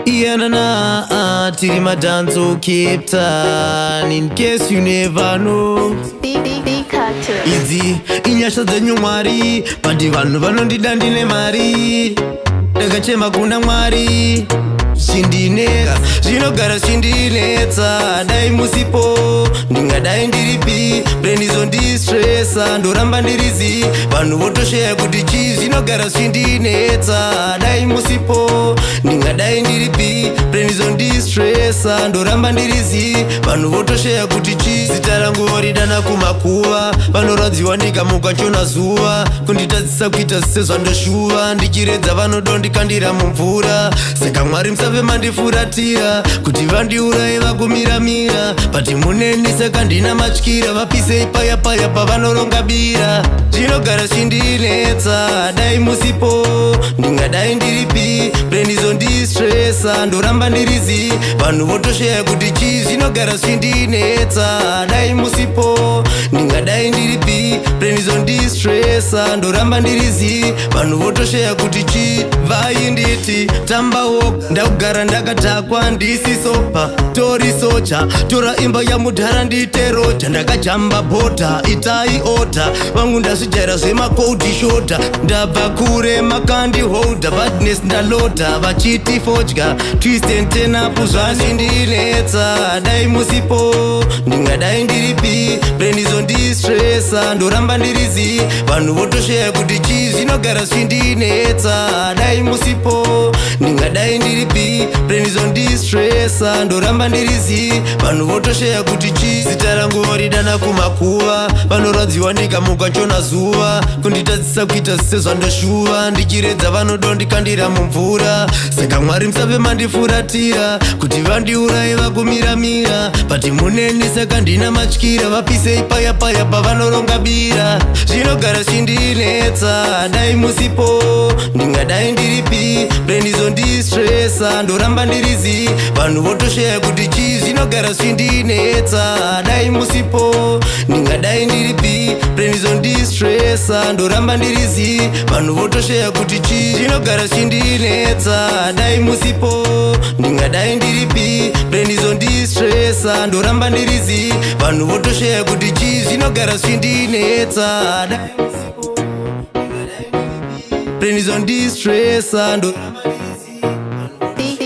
Iyanana tiri madanzo Cape Town, in case you never know. Idzi inyasha dzenyu Mwari, pati vanhu vanondida ndine mari. Ndakachema kuna Mwari, chindineka zvinogara chindinetsa. Dai musipo ndingadai ndiripi, brand izondistressa. Ndoramba ndirizi vanhu votosheya kuti chii zvinogara chindinetsa. Dai musipo ndingadai ndiripi, brand izondistressa. Ndoramba ndirizi vanhu votosheya kuti chii. Zita rangu voridana kumakuva, vanoradziwa ndikamuka chona zuva. Kunditadzisa kuita sezvandoshuva, ndichiredza vanodondikandira mumvura. Saka Mwari musave mandifuratira, kuti vandiuraye vakumiramira. Pati muneni saka ndina matyira, vapisei paya paya pavanoronga bira. Zvinogara chindinetsa, dai musipo ndingadai ndiripi, brand izondistressa. Ndoramba ndirizi vanhu votosheya kuti chii zvinogara chindinetsa. Dai musipo ndingadai ndiripi, brand izondistressa. Ndoramba ndirizi vanhu votosheya kuti chii. Vainditi tamba walk, ndakugara ndakatakwa ndisi sopa. Tori socha, tora imba yamudhara ndite rocha. Ndakajamba bota, itai ota, vangu ndazvijaira zvemakodi shota. Ndabva kure makandiholda, badness ndalota. Vachiti fodya, twist and turn up zvazvindinetsa. Dai musipo ndingadai ndiripi, brand izondistressa. Ndoramba ndirizi vanhu votosheya kuti chii zvinogara zvindinetsa. Dai musipo ndingadai ndiripi, brand izondistressa. Ndoramba ndirizi vanhu votosheya kuti chii. Zita rangu voridana kumakuva, vanoradziwa ndikamuka chona zuva. Kunditadzisa kuita sezvandoshuva, ndichiredza vanodondikandira mumvura. Saka Mwari musave mandifuratira, kuti vandiuraye vakumiramira. Pati muneni saka ndina matyira, vapisei paya paya pavanoronga bira. Zvinogara chindinetsa, dai musipo ndingadai ndiripi, brand izondistressa. Ndoramba ndirizi vanhu votosheya kuti chii zvinogara chindinetsa. Dai musipo ndingadai ndiripi, brand izondistressa. Ndoramba ndirizi vanhu votosheya kuti chii zvinogara chindinetsa. Dai musipo ndingadai ndiripi, brand izondistressa. Ndoramba ndirizi vanhu votosheya kuti chii zvinogara chindinetsa. Brand izondistressa. Ndoramba ndirizi.